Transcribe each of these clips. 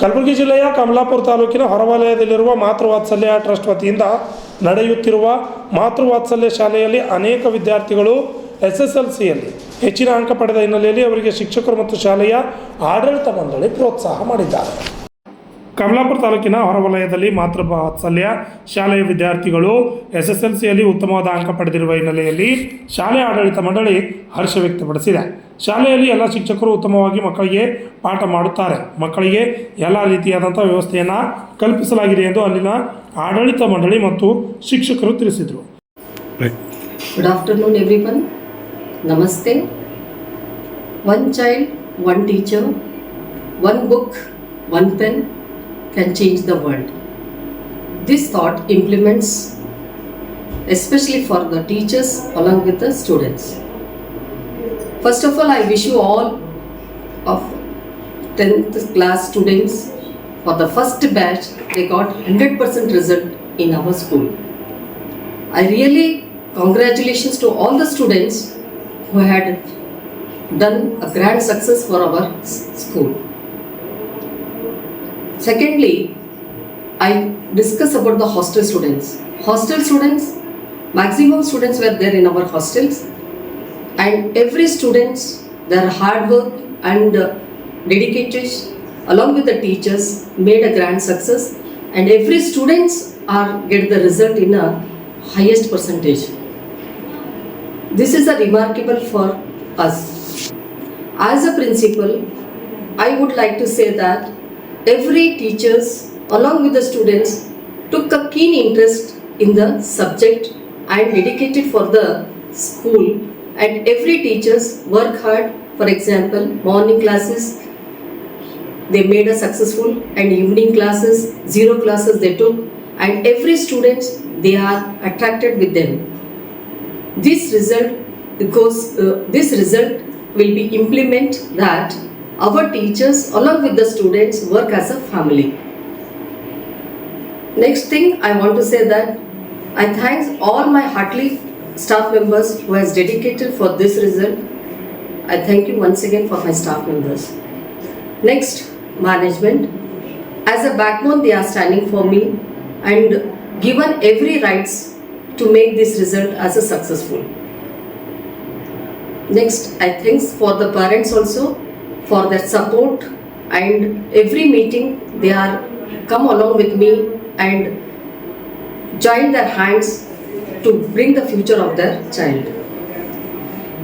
ಕಲಬುರಗಿ ಜಿಲ್ಲೆಯ ಕಮಲಾಪುರ ತಾಲೂಕಿನ ಹೊರವಲಯದಲ್ಲಿರುವ ಮಾತೃವಾತ್ಸಲ್ಯ ಟ್ರಸ್ಟ್ ವತಿಯಿಂದ ನಡೆಯುತ್ತಿರುವ ಮಾತೃವಾತ್ಸಲ್ಯ ಶಾಲೆಯಲ್ಲಿ ಅನೇಕ ವಿದ್ಯಾರ್ಥಿಗಳು SSLCಯಲ್ಲಿ ಹೆಚ್ಚಿನ ಅಂಕ ಪಡೆದ ಹಿನ್ನೆಲೆಯಲ್ಲಿ ಅವರಿಗೆ ಶಿಕ್ಷಕರು ಮತ್ತು ಶಾಲೆಯ ಆಡಳಿತ ಮಂಡಳಿ ಪ್ರೋತ್ಸಾಹ ಮಾಡಿದ್ದಾರೆ. ಕಮಲಾಪುರ ತಾಲೂಕಿನ ಹೊರವಲಯದಲ್ಲಿ ಮಾತೃವಾತ್ಸಲ್ಯ ಶಾಲೆಯ ವಿದ್ಯಾರ್ಥಿಗಳು SSLCಯಲ್ಲಿ ಉತ್ತಮವಾದ ಅಂಕ ಪಡೆದಿರುವ ಹಿನ್ನೆಲೆಯಲ್ಲಿ ಶಾಲೆಯ ಆಡಳಿತ ಮಂಡಳಿ ಹರ್ಷ ವ್ಯಕ್ತಪಡಿಸಿದೆ. ಶಾಲೆಯಲ್ಲಿ ಎಲ್ಲ ಶಿಕ್ಷಕರು ಉತ್ತಮವಾಗಿ ಮಕ್ಕಳಿಗೆ ಪಾಠ ಮಾಡುತ್ತಾರೆ. ಮಕ್ಕಳಿಗೆ ಎಲ್ಲ ರೀತಿಯಾದಂಥ ವ್ಯವಸ್ಥೆಯನ್ನು ಕಲ್ಪಿಸಲಾಗಿದೆ ಎಂದು ಅಲ್ಲಿನ ಆಡಳಿತ ಮಂಡಳಿ ಮತ್ತು ಶಿಕ್ಷಕರು ತಿಳಿಸಿದರು. Good afternoon everyone. Namaste. One child, one teacher, one book, one pen can change the world. This thought implements especially for the teachers along with the students. First of all, I wish you all of 10th class students for the first batch, they got 100% result in our school. I really congratulations to all the students who had done a grand success for our school. Secondly, I discuss about the hostel students. Hostel students, maximum students were there in our hostels, and every students, their hard work and dedication along with the teachers made a grand success, and every students are get the result in a highest percentage. This is a remarkable for us. As a principal, I would like to say that every teachers along with the students took a keen interest in the subject and dedicated for the school, and every teachers work hard. For example, morning classes they made a successful, and evening classes, 0 classes they took, and every students they are attracted with them. This result will be implement that our teachers along with the students work as a family. Next thing I want to say that I thank all my heartily staff members who has dedicated for this result. I thank you once again for my staff members. Next, management. As a backbone they are standing for me and given every rights to make this result as a successful. Next, I thank for the parents also for their support, and every meeting they are come along with me and join their hands to bring the future of their child.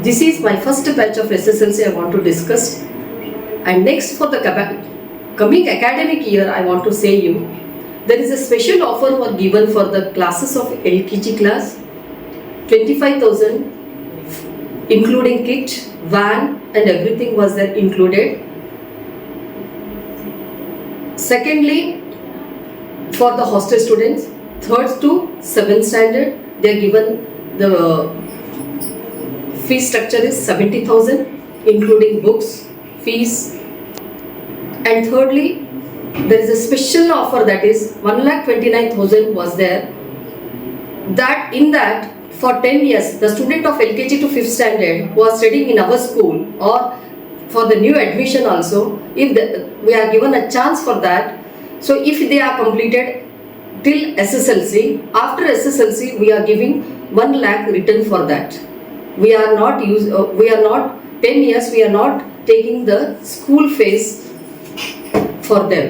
This is my first batch of SSLC I want to discuss, and next for the coming academic year I want to say you there is a special offer were given for the classes of LKG class, 25,000 including kit, van and everything was there included. Secondly, for the hostel students, 3rd to 7th standard, they are given the fee structure is 70,000 including books, fees, and thirdly, there is a special offer that is 1,29,000 was there. That in that for 10 years, the student of LKG to 5th standard who are studying in our school or for the new admission also, if we are given a chance for that, so if they are completed till SSLC, after SSLC we are giving 1 lakh return for that. We are not 10 years, we are not taking the school fees for them.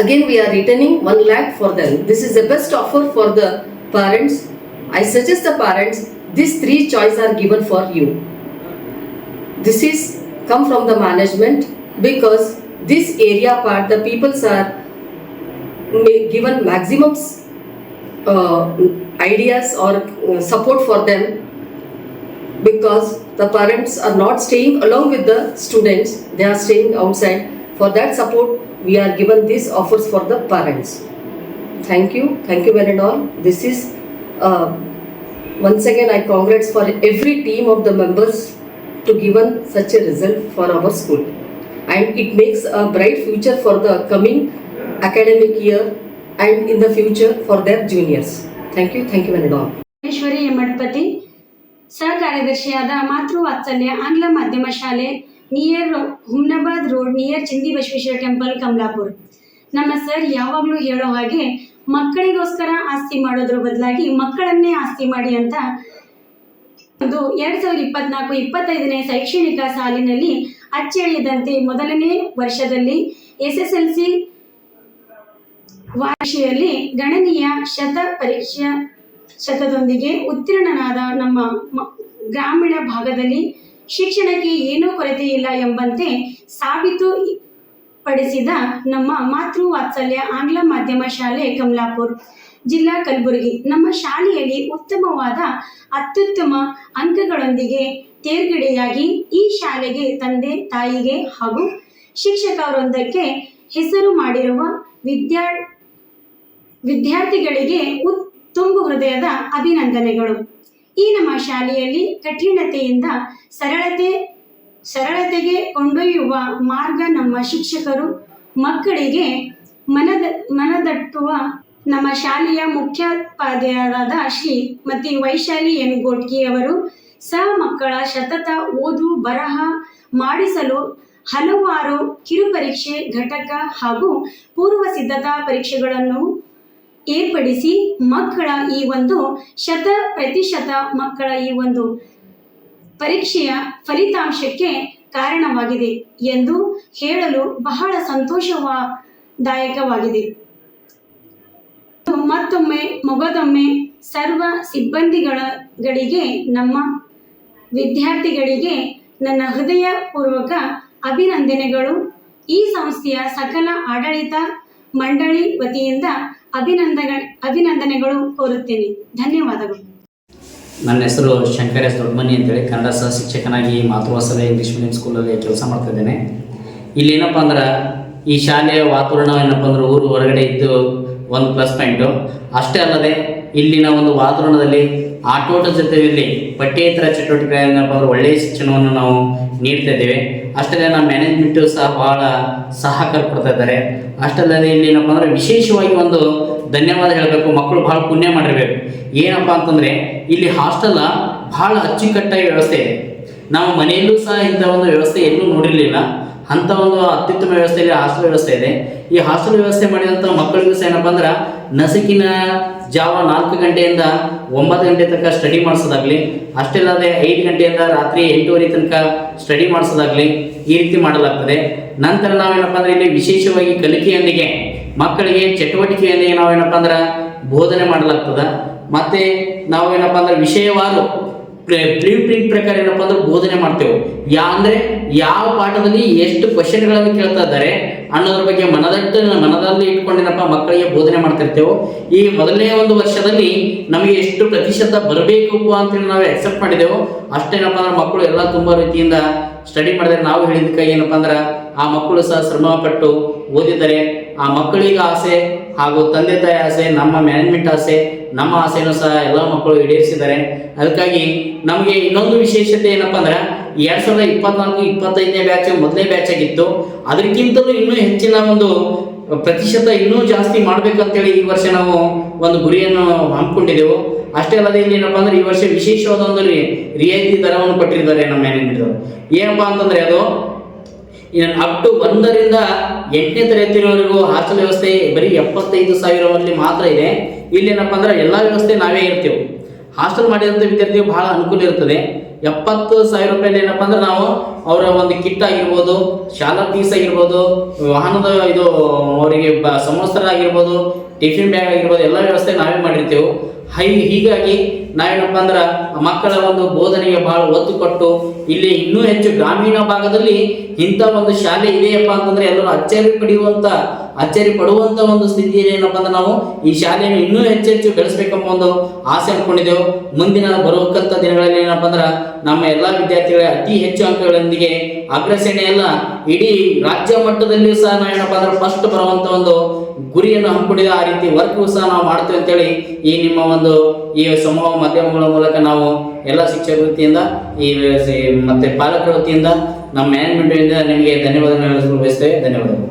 Again we are returning 1 lakh for them. This is the best offer for the parents. I suggest the parents, these 3 choices are given for you. This is come from the management because this area part the peoples are given maximum ideas or support for them, because the parents are not staying along with the students, they are staying outside. For that support we are given these offers for the parents. Thank you one and all. This is once again I congrats for every team of the members to given such a result for our school, and it makes a bright future for the coming academic year and in the future for their juniors. Thank you one and all. Eshwari ಎಮ್ಮಡ್ಪತಿ ಸಹ ಕಾರ್ಯದರ್ಶಿಯಾದ ಮಾತೃವಾತ್ಸಲ್ಯ ಆಂಗ್ಲ ಮಾಧ್ಯಮ ಶಾಲೆ near Humnabad road near Chandi Basaveshwara temple Kamalapur. ನಮ್ಮ sir ಯಾವಾಗಲೂ ಹೇಳೋ ಹಾಗೆ ಮಕ್ಕಳಿಗೋಸ್ಕರ ಆಸ್ತಿ ಮಾಡೋದ್ರ ಬದಲಾಗಿ ಮಕ್ಕಳನ್ನೇ ಆಸ್ತಿ ಮಾಡಿ ಅಂತ ಒಂದು 2024-25ನೇ ಶೈಕ್ಷಣಿಕ ಸಾಲಿನಲ್ಲಿ ಅಚ್ಚಳಿಯದಂತೆ ಮೊದಲನೇ ವರ್ಷದಲ್ಲಿ SSLC ವಾರ್ಷಿಯಲ್ಲಿ ಗಣನೀಯ ಶತದೊಂದಿಗೆ ಉತ್ತೀರ್ಣನಾದ ನಮ್ಮ ಗ್ರಾಮೀಣ ಭಾಗದಲ್ಲಿ ಶಿಕ್ಷಣಕ್ಕೆ ಏನೂ ಕೊರತೆ ಇಲ್ಲ ಎಂಬಂತೆ ಸಾಬೀತುಪಡಿಸಿದ ನಮ್ಮ ಮಾತೃ ವಾತ್ಸಲ್ಯ ಆಂಗ್ಲ ಮಾಧ್ಯಮ ಶಾಲೆ ಕಮಲಾಪುರ್, ಜಿಲ್ಲಾ ಕಲಬುರಗಿ. ನಮ್ಮ ಶಾಲೆಯಲ್ಲಿ ಉತ್ತಮವಾದ ಅತ್ಯುತ್ತಮ ಅಂಕಗಳೊಂದಿಗೆ ತೇರ್ಗಡೆಯಾಗಿ ಈ ಶಾಲೆಗೆ ತಂದೆ ತಾಯಿಗೆ ಹಾಗೂ ಶಿಕ್ಷಕ ವೃಂದಕ್ಕೆ ಹೆಸರು ಮಾಡಿರುವ ವಿದ್ಯಾರ್ಥಿಗಳಿಗೆ ತುಂಬು ಹೃದಯದ ಅಭಿನಂದನೆಗಳು. ಈ ನಮ್ಮ ಶಾಲೆಯಲ್ಲಿ ಕಠಿಣತೆಯಿಂದ ಸರಳತೆಗೆ ಕೊಂಡೊಯ್ಯುವ ಮಾರ್ಗ ನಮ್ಮ ಶಿಕ್ಷಕರು ಮಕ್ಕಳಿಗೆ ಮನದಟ್ಟುವ ನಮ್ಮ ಶಾಲೆಯ ಮುಖ್ಯೋಪಾಧ್ಯಾಯರಾದ ಶ್ರೀಮತಿ ವೈಶಾಲಿ ಎನ್ ಗೋಟ್ಕಿ ಅವರು ಮಕ್ಕಳ ಸತತ ಓದು ಬರಹ ಮಾಡಿಸಲು ಹಲವಾರು ಕಿರುಪರೀಕ್ಷೆ ಘಟಕ ಹಾಗೂ ಪೂರ್ವ ಸಿದ್ಧತಾ ಪರೀಕ್ಷೆಗಳನ್ನು ಏರ್ಪಡಿಸಿ ಮಕ್ಕಳ ಈ ಒಂದು 100% ಮಕ್ಕಳ ಈ ಒಂದು ಪರೀಕ್ಷೆಯ ಫಲಿತಾಂಶಕ್ಕೆ ಕಾರಣವಾಗಿದೆ ಎಂದು ಹೇಳಲು ಬಹಳ ಸಂತೋಷದಾಯಕವಾಗಿದೆ. ಮತ್ತೊಮ್ಮೆ ಮೊಗದೊಮ್ಮೆ ಸರ್ವ ಸಿಬ್ಬಂದಿಗಳಿಗೆ ನಮ್ಮ ವಿದ್ಯಾರ್ಥಿಗಳಿಗೆ ನನ್ನ ಹೃದಯಪೂರ್ವಕ ಅಭಿನಂದನೆಗಳು. ಈ ಸಂಸ್ಥೆಯ ಸಕಲ ಆಡಳಿತ ಮಂಡಳಿ ವತಿಯಿಂದ ಅಭಿನಂದನೆಗಳು ಕೋರುತ್ತೇನೆ. ಧನ್ಯವಾದಗಳು. ನನ್ನ ಹೆಸರು ಶಂಕರ್ ಎಸ್ ದೊಡ್ಡಮನಿ ಅಂತೇಳಿ ಕನ್ನಡ ಸಹ ಶಿಕ್ಷಕನಾಗಿ ಮಾತೃವಾತ್ಸಲ್ಯ ಇಂಗ್ಲೀಷ್ ಮೀಡಿಯಂ ಸ್ಕೂಲಲ್ಲಿ ಕೆಲಸ ಮಾಡ್ತಾಯಿದ್ದೇನೆ. ಇಲ್ಲಿ ಏನಪ್ಪ ಅಂದ್ರೆ ಈ ಶಾಲೆಯ ವಾತಾವರಣ ಏನಪ್ಪ ಅಂದ್ರೆ ಊರು ಹೊರಗಡೆ ಇದ್ದು ಒಂದು ಪ್ಲಸ್ ಪಾಯಿಂಟು. ಅಷ್ಟೇ ಅಲ್ಲದೆ ಇಲ್ಲಿನ ಒಂದು ವಾತಾವರಣದಲ್ಲಿ ಆಟೋಟ ಜೊತೆಯಲ್ಲಿ ಪಠ್ಯೇತರ ಚಟುವಟಿಕೆ ಏನಪ್ಪ ಅಂದ್ರೆ ಒಳ್ಳೆಯ ಶಿಕ್ಷಣವನ್ನು ನಾವು ನೀಡ್ತಾ ಇದ್ದೇವೆ. ಅಷ್ಟೇ ನಮ್ಮ ಮ್ಯಾನೇಜ್ಮೆಂಟು ಸಹ ಭಾಳ ಸಹಕಾರ ಕೊಡ್ತಾ ಇದ್ದಾರೆ. ಅಷ್ಟಲ್ಲದೆ ಇಲ್ಲಿ ಏನಪ್ಪ ಅಂದ್ರೆ ವಿಶೇಷವಾಗಿ ಒಂದು ಧನ್ಯವಾದ ಹೇಳಬೇಕು. ಮಕ್ಕಳು ಭಾಳ ಪುಣ್ಯ ಮಾಡಿರಬೇಕು. ಏನಪ್ಪ ಅಂತಂದರೆ ಇಲ್ಲಿ ಹಾಸ್ಟೆಲ್ ಭಾಳ ಅಚ್ಚುಕಟ್ಟಾಗಿ ವ್ಯವಸ್ಥೆ ಇದೆ. ನಾವು ಮನೆಯಲ್ಲೂ ಸಹ ಇಂಥ ಒಂದು ವ್ಯವಸ್ಥೆ ಎಲ್ಲೂ ನೋಡಿರಲಿಲ್ಲ. ಅಂಥ ಒಂದು ಅತ್ಯುತ್ತಮ ವ್ಯವಸ್ಥೆಯಲ್ಲಿ ಹಾಸ್ಟೆಲ್ ವ್ಯವಸ್ಥೆ ಇದೆ. ಈ ಹಾಸ್ಟೆಲ್ ವ್ಯವಸ್ಥೆ ಮಾಡಿದಂಥ ಮಕ್ಕಳಿಗೂ ಸಹ ಏನಪ್ಪ ಅಂದ್ರೆ ನಸುಕಿನ ಜಾವ 4 ಗಂಟೆಯಿಂದ 9 ಗಂಟೆ ತನಕ ಸ್ಟಡಿ ಮಾಡಿಸೋದಾಗಲಿ, ಅಷ್ಟೇ ಅಲ್ಲದೆ 5 ಗಂಟೆಯಿಂದ ರಾತ್ರಿ 8:30 ತನಕ ಸ್ಟಡಿ ಮಾಡಿಸೋದಾಗಲಿ ಈ ರೀತಿ ಮಾಡಲಾಗ್ತದೆ. ನಂತರ ನಾವೇನಪ್ಪ ಅಂದ್ರೆ ಇಲ್ಲಿ ವಿಶೇಷವಾಗಿ ಕಲಿಕೆಯೊಂದಿಗೆ ಮಕ್ಕಳಿಗೆ ಚಟುವಟಿಕೆಯೊಂದಿಗೆ ನಾವೇನಪ್ಪ ಅಂದ್ರೆ ಬೋಧನೆ ಮಾಡಲಾಗ್ತದೆ. ಮತ್ತು ನಾವೇನಪ್ಪ ಅಂದ್ರೆ ವಿಷಯವಾರು ಪ್ರಿಂಟ್ ಪ್ರಕಾರ ಏನಪ್ಪ ಅಂದ್ರೆ ಬೋಧನೆ ಮಾಡ್ತೇವೆ. ಅಂದರೆ ಯಾವ ಪಾಠದಲ್ಲಿ ಎಷ್ಟು ಕ್ವಶನ್ಗಳನ್ನು ಕೇಳ್ತಾ ಇದ್ದಾರೆ ಅನ್ನೋದ್ರ ಬಗ್ಗೆ ಮನದಲ್ಲಿ ಇಟ್ಕೊಂಡೇನಪ್ಪ ಮಕ್ಕಳಿಗೆ ಬೋಧನೆ ಮಾಡ್ತಿರ್ತೇವೆ. ಈ ಮೊದಲನೇ ಒಂದು ವರ್ಷದಲ್ಲಿ ನಮಗೆ ಎಷ್ಟು ಪ್ರತಿಶತ ಬರಬೇಕು ಅಂತೇಳಿ ನಾವು ಎಕ್ಸೆಪ್ಟ್ ಮಾಡಿದೆವು. ಅಷ್ಟೇನಪ್ಪ ಅಂದ್ರೆ ಮಕ್ಕಳು ಎಲ್ಲ ತುಂಬ ರೀತಿಯಿಂದ ಸ್ಟಡಿ ಮಾಡಿದರೆ ನಾವು ಹೇಳಿದಕ್ಕಾಗಿ ಏನಪ್ಪ ಅಂದ್ರೆ ಆ ಮಕ್ಕಳು ಸಹ ಶ್ರಮ ಪಟ್ಟು ಓದಿದ್ದಾರೆ. ಆ ಮಕ್ಕಳಿಗೆ ಆಸೆ ಹಾಗೂ ತಂದೆ ತಾಯಿ ಆಸೆ, ನಮ್ಮ ಮ್ಯಾನೇಜ್ಮೆಂಟ್ ಆಸೆ, ನಮ್ಮ ಆಸೆನೂ ಸಹ ಎಲ್ಲ ಮಕ್ಕಳು ಈಡೇರಿಸಿದ್ದಾರೆ. ಅದಕ್ಕಾಗಿ ನಮಗೆ ಇನ್ನೊಂದು ವಿಶೇಷತೆ ಏನಪ್ಪ ಅಂದ್ರೆ 2024-25ನೇ ಬ್ಯಾಚ್ ಮೊದಲನೇ ಬ್ಯಾಚ್ ಆಗಿತ್ತು. ಅದಕ್ಕಿಂತಲೂ ಇನ್ನೂ ಹೆಚ್ಚಿನ ಒಂದು ಪ್ರತಿಶತ ಇನ್ನೂ ಜಾಸ್ತಿ ಮಾಡ್ಬೇಕಂತೇಳಿ ಈ ವರ್ಷ ನಾವು ಒಂದು ಗುರಿಯನ್ನು ಹಮ್ಮಿಕೊಂಡಿದ್ದೆವು. ಅಷ್ಟೇ ಅಲ್ಲದೆ ಇಲ್ಲಿ ಏನಪ್ಪ ಅಂದ್ರೆ ಈ ವರ್ಷ ವಿಶೇಷವಾದ ಒಂದು ರಿಯಾಯಿತಿ ದರವನ್ನು ಕೊಟ್ಟಿದ್ದಾರೆ ನಮ್ಮ ಮ್ಯಾನೇಜ್ಮೆಂಟ್. ಏನಪ್ಪ ಅಂತಂದ್ರೆ ಅದು ಅಪ್ ಟು 1ರಿಂದ 8ನೇ ತರಗತಿವರೆಗೂ ಹಾಸ್ಟೆಲ್ ವ್ಯವಸ್ಥೆ ಬರೀ 75,000 ಮಾತ್ರ ಇದೆ. ಇಲ್ಲಿ ಏನಪ್ಪ ಅಂದ್ರೆ ಎಲ್ಲ ವ್ಯವಸ್ಥೆ ನಾವೇ ಇರ್ತೇವೆ. ಹಾಸ್ಟೆಲ್ ಮಾಡಿದಂಥ ವಿದ್ಯಾರ್ಥಿಗೆ ಬಹಳ ಅನುಕೂಲ ಇರ್ತದೆ. 70,000 ರೂಪಾಯಿ ಏನಪ್ಪ ಅಂದ್ರೆ ನಾವು ಅವರ ಒಂದು ಕಿಟ್ ಆಗಿರ್ಬೋದು, ಶಾಲಾ ಫೀಸ್ ಆಗಿರ್ಬೋದು, ವಾಹನದ ಇದು ಅವರಿಗೆ ಸಮವಸ್ತ್ರ ಆಗಿರ್ಬೋದು, ಟಿಫಿನ್ ಬ್ಯಾಗ್ ಆಗಿರ್ಬೋದು, ಎಲ್ಲ ವ್ಯವಸ್ಥೆ ನಾವೇ ಮಾಡಿರ್ತೇವೆ. ಹೀಗಾಗಿ ನಾವೇನಪ್ಪ ಅಂದ್ರೆ ಮಕ್ಕಳ ಒಂದು ಬೋಧನೆಗೆ ಬಹಳ ಒತ್ತು ಕೊಟ್ಟು ಇಲ್ಲಿ ಇನ್ನೂ ಹೆಚ್ಚು ಗ್ರಾಮೀಣ ಭಾಗದಲ್ಲಿ ಇಂಥ ಒಂದು ಶಾಲೆ ಇದೆಯಪ್ಪ ಅಂತಂದ್ರೆ ಎಲ್ಲರೂ ಅಚ್ಚರಿ ಪಡುವಂತ ಒಂದು ಸ್ಥಿತಿಯಲ್ಲಿ ಏನಪ್ಪ ಅಂದ್ರೆ ನಾವು ಈ ಶಾಲೆಯನ್ನು ಇನ್ನೂ ಹೆಚ್ಚೆಚ್ಚು ಬೆಳೆಸಬೇಕೆಂಬ ಒಂದು ಆಸೆ ಅನ್ಕೊಂಡಿದ್ದೆವು. ಮುಂದಿನ ಬರುವಂತ ದಿನಗಳಲ್ಲಿ ಏನಪ್ಪ ಅಂದ್ರೆ ನಮ್ಮ ಎಲ್ಲ ವಿದ್ಯಾರ್ಥಿಗಳ ಅತಿ ಹೆಚ್ಚು ಅಂಕಗಳೊಂದಿಗೆ ಅಗ್ರಶ್ರೇಣಿ ಎಲ್ಲ ಇಡೀ ರಾಜ್ಯ ಮಟ್ಟದಲ್ಲಿಯೂ ಸಹ ನಾವೇನಪ್ಪ ಅಂದ್ರೆ ಫಸ್ಟ್ ಬರುವಂತ ಒಂದು ಗುರಿಯನ್ನು ಹಮ್ಮಿಕೊಂಡಿದ್ದ. ಆ ರೀತಿ ವರ್ಕ್ ಸಹ ನಾವು ಮಾಡ್ತೇವೆ ಅಂತೇಳಿ ಈ ನಿಮ್ಮ ಒಂದು ಈ ಸಮೂಹ ಮಾಧ್ಯಮಗಳ ಮೂಲಕ ನಾವು ಎಲ್ಲ ಶಿಕ್ಷಕರ ವತಿಯಿಂದ ಮತ್ತೆ ಪಾಲಕರ ವತಿಯಿಂದ ನಮ್ಮ ಮ್ಯಾನೇಜ್ಮೆಂಟ್ ನಿಮಗೆ ಧನ್ಯವಾದಗಳನ್ನು ಬಯಸ್ತೇವೆ. ಧನ್ಯವಾದಗಳು.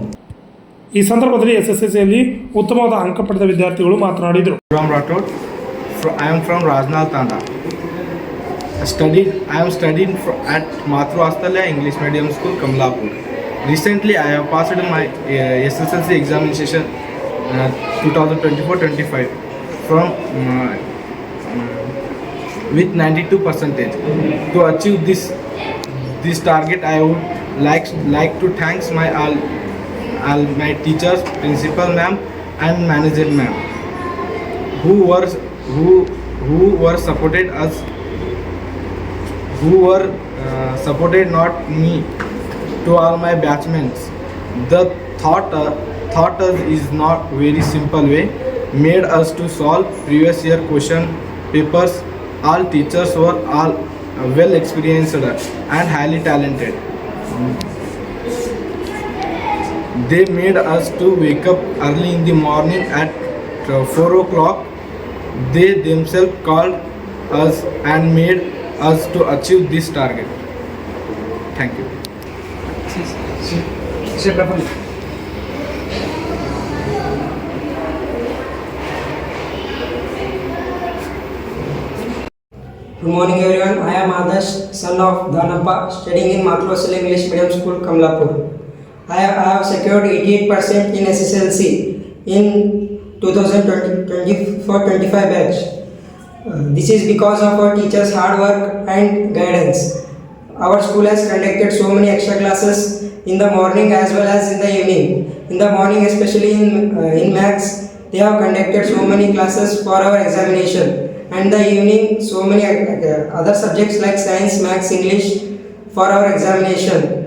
ಈ ಸಂದರ್ಭದಲ್ಲಿ SSLCಯಲ್ಲಿ ಉತ್ತಮವಾದ ಅಂಕ ಪಡೆದ ವಿದ್ಯಾರ್ಥಿಗಳು ಮಾತನಾಡಿದರು. I am from Rajnal Tanda. I am studying at Matru Astalya English Medium School, Kamlapur. Recently, I have passed my SSLC examination 2024-25 from with 92%. To achieve this target, I would like to thank all my teachers, principal ma'am and manager ma'am, who were supported us, supported not me, to all my batchmates. The thought us is not very simple way made us to solve previous year question papers. All teachers were all well experienced and highly talented. They made us to wake up early in the morning at 4 o'clock. They themselves called us and made us to achieve this target. Thank you. Good morning everyone. I am Adarsh, son of Dhanappa, studying in Matru Astalya English Medium School, Kamlapur. I have secured 88% in SSLC in 2024-25 batch. This is because of our teachers' hard work and guidance. Our school has conducted so many extra classes in the morning as well as in the evening. In the morning, especially in maths, they have conducted so many classes for our examination. And the evening, so many other subjects like science, maths, English for our examination.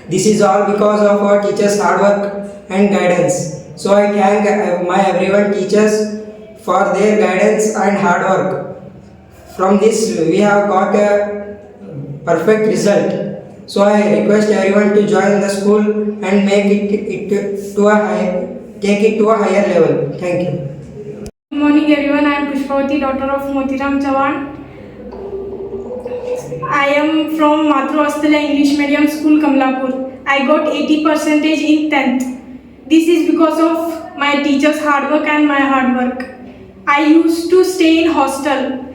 This is all because of our teachers' hard work and guidance. So I thank my everyone teachers for their guidance and hard work. From this, we have got a perfect result. So I request everyone to join the school and take it to a higher level. Thank you. Good morning everyone, I am Pushpavati, daughter of Motiram Chavan. I am from Matru Astalya English Medium School, Kamlapur. I got 80% in 10th. This is because of my teachers' hard work and my hard work. I used to stay in hostel.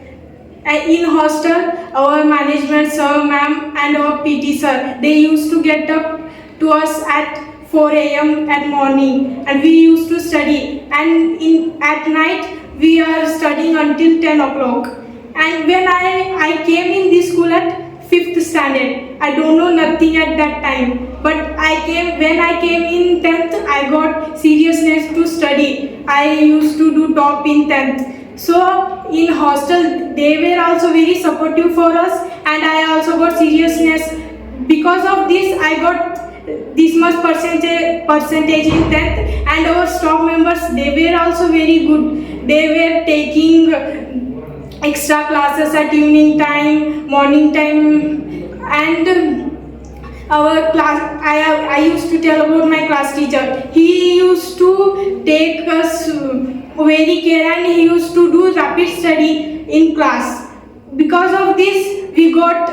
In hostel, our management sir, ma'am and our PT sir, they used to get up to us at 4 a.m. at morning and we used to study, and at night we are studying until 10 o'clock. And when I came in this school at 5th standard, I don't know nothing at that time, but when I came in 10th, I got seriousness to study. I used to do top in 10th. So in hostel they were also very supportive for us, and I also got seriousness. Because of this, I got this much percentage in 10th, and our staff members, they were also very good. They were taking extra classes at evening time, morning time, and our class, I used to tell about my class teacher. He used to take us very care and he used to do rapid study in class. Because of this, we got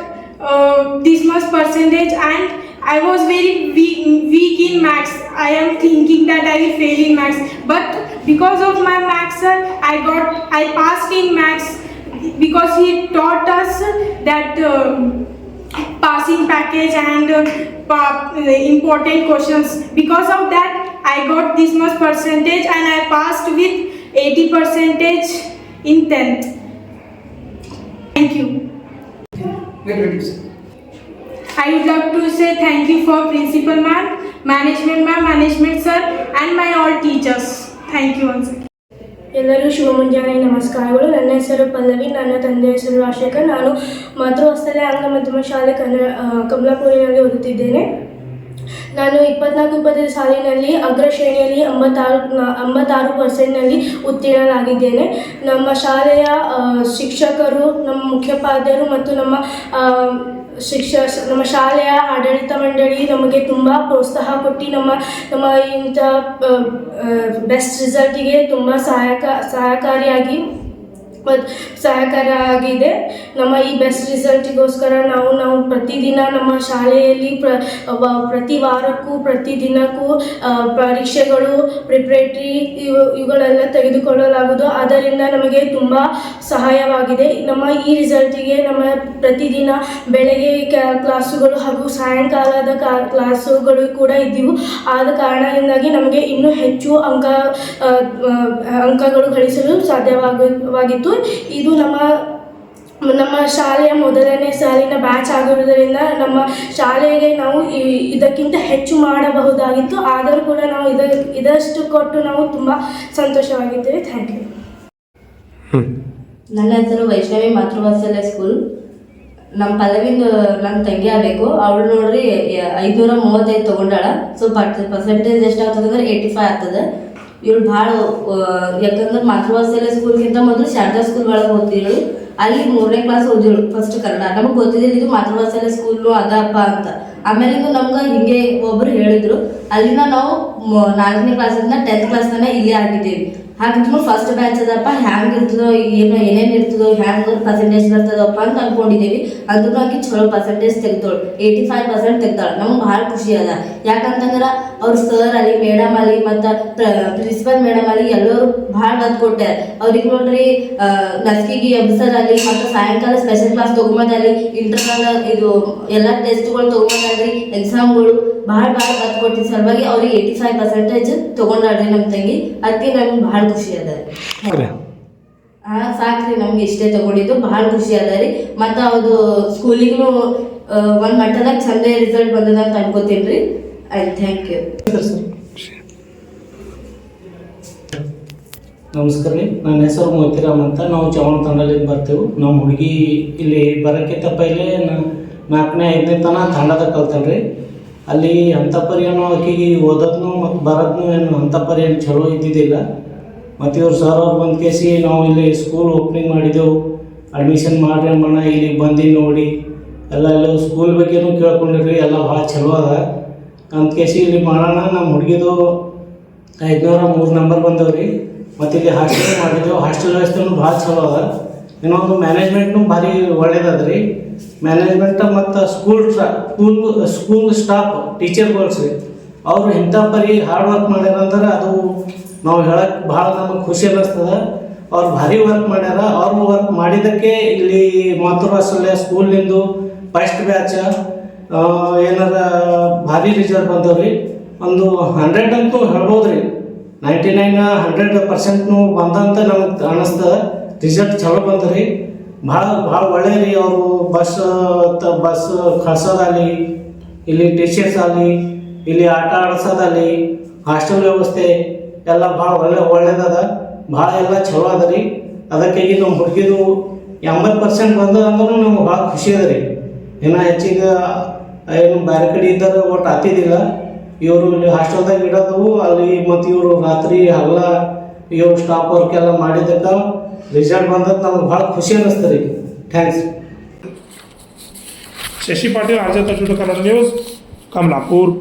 this much percentage, and I was very weak in maths. I am thinking that I will fail in maths, but because of my maths sir, I passed in maths, because he taught us that passing package and important questions. Because of that, I got this much percentage and I passed with 80% in 10th. Thank you. I would like to say thank you for principal ma'am, management sir, and my all teachers. Thank you once again. ಎಲ್ಲರಿಗೂ ಶುಭ ಮುಂಜಾನೆ ನಮಸ್ಕಾರಗಳು. ನನ್ನ ಹೆಸರು ಪಲ್ಲವಿ, ನನ್ನ ತಂದೆ ಹೆಸರು ರಾಜಶೇಖರ್. ನಾನು ಮಾತೃ ಆಸ್ಟ್ರೇಲಿಯಾ ಆಂಗ್ಲ ಮಾಧ್ಯಮ ಶಾಲೆ ಕಮಲಾಪುರಿನಲ್ಲಿ ಓದುತ್ತಿದ್ದೇನೆ. ನಾನು 24-25 ಸಾಲಿನಲ್ಲಿ ಅಗ್ರ ಶ್ರೇಣಿಯಲ್ಲಿ 86% ಉತ್ತೀರ್ಣರಾಗಿದ್ದೇನೆ. ನಮ್ಮ ಶಾಲೆಯ ಶಿಕ್ಷಕರು, ನಮ್ಮ ಮುಖ್ಯೋಪಾಧ್ಯಾಯರು ಮತ್ತು ನಮ್ಮ ಶಾಲೆಯ ಆಡಳಿತ ಮಂಡಳಿ ನಮಗೆ ತುಂಬ ಪ್ರೋತ್ಸಾಹ ಕೊಟ್ಟು ನಮ್ಮ ಇಂಥ ಬೆಸ್ಟ್ ರಿಸಲ್ಟಿಗೆ ತುಂಬ ಸಹಾಯಕಾರಿಯಾಗಿ ಮತ್ತು ಸಹಕಾರ ಆಗಿದೆ. ನಮ್ಮ ಈ ಬೆಸ್ಟ್ ರಿಸಲ್ಟಿಗೋಸ್ಕರ ನಾವು ಪ್ರತಿದಿನ ನಮ್ಮ ಶಾಲೆಯಲ್ಲಿ ಪ್ರತಿ ವಾರಕ್ಕೂ ಪ್ರತಿ ದಿನಕ್ಕೂ ಪರೀಕ್ಷೆಗಳು ಪ್ರಿಪ್ರೇಟ್ರಿ ಇವುಗಳೆಲ್ಲ ತೆಗೆದುಕೊಳ್ಳಲಾಗುವುದು. ಅದರಿಂದ ನಮಗೆ ತುಂಬ ಸಹಾಯವಾಗಿದೆ. ನಮ್ಮ ಈ ರಿಸಲ್ಟಿಗೆ ನಮ್ಮ ಪ್ರತಿದಿನ ಬೆಳಗ್ಗೆ ಕ್ಲಾಸುಗಳು ಹಾಗೂ ಸಾಯಂಕಾಲದ ಕ್ಲಾಸುಗಳು ಕೂಡ ಇದ್ದವು. ಆದ ಕಾರಣದಿಂದಾಗಿ ನಮಗೆ ಇನ್ನೂ ಹೆಚ್ಚು ಅಂಕಗಳು ಗಳಿಸಲು ಸಾಧ್ಯವಾಗಿತ್ತು. ಇದು ನಮ್ಮ ಶಾಲೆಯ ಮೊದಲನೇ ಸಾಲಿನ ಬ್ಯಾಚ್ ಆಗಿರುವುದರಿಂದ ನಮ್ಮ ಶಾಲೆಗೆ ನಾವು ಇದಕ್ಕಿಂತ ಹೆಚ್ಚು ಮಾಡಬಹುದಾಗಿತ್ತು. ಆದರೂ ಕೂಡ ನಾವು ಇದಷ್ಟು ಕೊಟ್ಟು ನಾವು ತುಂಬ ಸಂತೋಷವಾಗಿದ್ದೇವೆ. Thank you. ನನ್ನ ಹೆಸರು ವೈಷ್ಣವಿ, ಮಾತೃವಾತ್ಸಲ್ಯ ಸ್ಕೂಲ್. ನಮ್ಮ ಪಲ್ಲವಿಂದು ನನ್ನ ತಂಗಿ ಆಗಬೇಕು. ಅವಳು ನೋಡ್ರಿ 535 ತೊಗೊಂಡಾಳ. ಸೊ ಪರ್ಸೆಂಟೇಜ್ ಎಷ್ಟಾಗ್ತದೆ ಅಂದ್ರೆ 85 ಆಗ್ತದೆ. ಇವಳು ಭಾಳ ಯಾಕಂದ್ರೆ ಮಾತೃವಾತ್ಸಲ್ಯ ಸ್ಕೂಲ್ಗಿಂತ ಮೊದಲು ಶಾರದಾ ಸ್ಕೂಲ್ ಒಳಗೆ ಓದ್ತಿದ್ದಳು. ಅಲ್ಲಿ 3ನೇ ಕ್ಲಾಸ್ ಓದಿಳು ಫಸ್ಟ್ ಕನ್ನಡ. ನಮಗೆ ಗೊತ್ತಿದ್ದಿದ್ದು ಇದು ಮಾತೃವಾತ್ಸಲ್ಯ ಸ್ಕೂಲು ಅದಪ್ಪ ಅಂತ. ಆಮೇಲೆ ನಮ್ಗೆ ಹಿಂಗೆ ಒಬ್ಬರು ಹೇಳಿದ್ರು. ಅಲ್ಲಿಂದ ನಾವು 4ನೇ ಕ್ಲಾಸಿಂದ 10th ಕ್ಲಾಸ್ ತನಕ ಇಲ್ಲೇ ಆಗಿದ್ದೇವೆ. ಹಾಗಿದ್ರು ಫಸ್ಟ್ ಬ್ಯಾಚ್ ಅದಪ್ಪ, ಹ್ಯಾಂಗೆ ಇರ್ತದೋ ಏನೇನು ಇರ್ತದೋ, ಹ್ಯಾಂಗೆ ಪರ್ಸೆಂಟೇಜ್ ಬರ್ತದಪ್ಪ ಅಂತ ಅಂದ್ಕೊಂಡಿದ್ದೇವೆ. ಅಂದ್ರೂ ಆಕಿ ಚಲೋ ಪರ್ಸೆಂಟೇಜ್ ತೆಗ್ದೋಳು, 85% ತೆಗ್ದಾಳು. ನಮ್ಗೆ ಭಾಳ ಖುಷಿ ಅದ. ಯಾಕಂತಂದ್ರೆ ಅವ್ರ ಸರ್ ಅಲ್ಲಿ, ಮೇಡಮ್ ಅಲ್ಲಿ, ಮತ್ತು ಪ್ರಿನ್ಸಿಪಲ್ ಮೇಡಮ್ ಅಲ್ಲಿ ಎಲ್ಲರೂ ಭಾಳ ಒತ್ತು ಕೊಟ್ಟಾರೆ. ಅವ್ರಿಗೆ ನೋಡ್ರಿ ನಸ್ಕಿಗೆ ಎಬ್ಸರಲ್ಲಿ, ಮತ್ತು ಸಾಯಂಕಾಲ ಸ್ಪೆಷಲ್ ಕ್ಲಾಸ್ ತೊಗೊಂಬಂದಲ್ಲಿ, ಇಂಟರ್ನಲ್ ಇದು ಎಲ್ಲ ಟೆಸ್ಟ್ಗಳು ತೊಗೊಂಬಂದ್ರಿ, ಎಕ್ಸಾಮ್ಗಳು ಭಾಳ ಒತ್ತು ಕೊಟ್ಟಿದ್ದ ಸಲುವಾಗಿ ಅವ್ರಿಗೆ 85% ತೊಗೊಂಡಾಡ್ರಿ ನಮ್ಮ ತಂಗಿ. ಅದಕ್ಕೆ ನಮ್ಗೆ ಭಾಳ ಖುಷಿ ಅದ ರೀ. ಸಾಕ್ರಿ, ನಮ್ಗೆ ಇಷ್ಟೇ ತಗೊಂಡಿದ್ದು ಭಾಳ ಖುಷಿ ಅದ ರೀ. ಮತ್ತು ಅದು ಸ್ಕೂಲಿಗೂ ಒಂದು ಮಟ್ಟದಾಗ ಚಂದ ರಿಸಲ್ಟ್ ಬಂದದ ಅಂತ ಅನ್ಕೋತೀನಿ ರೀ. Thank you. ನಮಸ್ಕಾರ ರೀ. ನನ್ನ ಹೆಸರು ಮೋತಿರಾಮ್ ಅಂತ. ನಾವು ಚವಣ ತಂಡದಿಂದ ಬರ್ತೇವೆ. ನಮ್ಮ ಹುಡುಗಿ ಇಲ್ಲಿ ಬರೋಕ್ಕಿಂತ ಪೈಲೆ 4ನೇ 5ನೇ ತನಕ ತಂಡದಾಗ ಕಲ್ತಾನೆ ರೀ. ಅಲ್ಲಿ ಅಂಥ ಪರಿ ಏನೋ ಆಕೆಗೆ ಓದೋದ್ನು ಮತ್ತು ಬರೋದ್ನು ಏನು ಅಂಥ ಪರಿ ಏನು ಚಲೋ ಇದ್ದಿದ್ದಿಲ್ಲ. ಮತ್ತು ಇವ್ರು ಸರ್ ಅವ್ರು ಬಂದು ಕೇಸಿ ನಾವು ಇಲ್ಲಿ ಸ್ಕೂಲ್ ಓಪನಿಂಗ್ ಮಾಡಿದೆವು, ಅಡ್ಮಿಷನ್ ಮಾಡ್ರಿ ಅಮ್ಮಣ್ಣ, ಇಲ್ಲಿಗೆ ಬಂದು ನೋಡಿ ಎಲ್ಲ ಸ್ಕೂಲ್ ಬಗ್ಗೆನೂ ಕೇಳ್ಕೊಂಡಿರಿ, ಎಲ್ಲ ಭಾಳ ಚಲೋ ಅದ ಅಂತ ಕೇಸಿ ಇಲ್ಲಿ ಮಾಡೋಣ. ನಮ್ಮ ಹುಡುಗಿದು 503 ನಂಬರ್ ಬಂದವ್ರಿ. ಮತ್ತು ಇಲ್ಲಿ ಹಾಸ್ಟೆಲ್ ಮಾಡಿದ್ದೆವು. ಹಾಸ್ಟೆಲ್ ವ್ಯವಸ್ಥೆನೂ ಭಾಳ ಚಲೋ ಅದ. ಇನ್ನೊಂದು ಮ್ಯಾನೇಜ್ಮೆಂಟ್ನು ಭಾರಿ ಒಳ್ಳೇದದ ರೀ. ಮ್ಯಾನೇಜ್ಮೆಂಟ್ ಮತ್ತು ಸ್ಕೂಲ್ ಸ್ಟಾಫ್ ಟೀಚರ್ಗಳ್ಸ್ ರೀ, ಅವರು ಇಂಥ ಪರಿ ಹಾರ್ಡ್ ವರ್ಕ್ ಮಾಡ್ಯಾರ ಅಂದ್ರೆ ಅದು ನಾವು ಹೇಳಕ್ಕೆ ಭಾಳ ನಮಗೆ ಖುಷಿ ಅನ್ನಿಸ್ತದೆ. ಅವ್ರು ಭಾರಿ ವರ್ಕ್ ಮಾಡ್ಯಾರ. ಅವ್ರು ವರ್ಕ್ ಮಾಡಿದ್ದಕ್ಕೆ ಇಲ್ಲಿ ಮಾತೃವಾತ್ಸಲ್ಯ ಸ್ಕೂಲಿಂದು ಫಸ್ಟ್ ಬ್ಯಾಚ್ ಏನಾರ ಭಾರಿ ರಿಸಲ್ಟ್ ಬಂದವ್ರಿ. ಒಂದು 100 ಅಂತೂ ಹೇಳ್ಬೋದು ರೀ. 99-100% ಬಂದಂತ ನಮಗೆ ಅನ್ನಿಸ್ತದೆ. ರಿಸಲ್ಟ್ ಚಲೋ ಬಂದ್ರಿ. ಭಾಳ ಒಳ್ಳೆ ರೀ. ಅವರು ಬಸ್ ಕಳ್ಸೋದಾಗಲಿ, ಇಲ್ಲಿ ಟೀಚರ್ಸ್ ಆಗಲಿ, ಇಲ್ಲಿ ಆಟ ಆಡ್ಸೋದಾಗಲಿ, ಹಾಸ್ಟೆಲ್ ವ್ಯವಸ್ಥೆ ಎಲ್ಲ ಭಾಳ ಒಳ್ಳೇದದ. ಭಾಳ ಎಲ್ಲ ಚಲೋ ಅದ ರೀ. ಅದಕ್ಕಾಗಿ ನಮ್ಮ ಹುಡುಗಿದು 80% ಬಂದ ಅಂದ್ರೂ ನಮ್ಗೆ ಭಾಳ ಖುಷಿ ಅದ ರೀ. ಇನ್ನೂ ಹೆಚ್ಚಿಗೆ ಏನು ಬೇರೆ ಕಡೆ ಇದ್ದರೆ ಒಟ್ಟು ಆಗ್ತಿದ್ದಿಲ್ಲ. ಇವರು ಇಲ್ಲಿ ಹಾಸ್ಟೆಲ್ದಾಗ ಇಡೋದು ಅಲ್ಲಿ, ಮತ್ತು ಇವರು ರಾತ್ರಿ ಹಗಲ ಇವ್ರು ಸ್ಟಾಫ್ ವರ್ಕ್ ಎಲ್ಲ ಮಾಡಿದ್ದಕ್ಕೆ ರಿಸಲ್ಟ್ ಬಂದದ್ದು ನಮ್ಗೆ ಭಾಳ ಖುಷಿ ಅನ್ನಿಸ್ತು ರೀ. Thanks. Shashi Patil, RJ Kannada news, Kamalapur.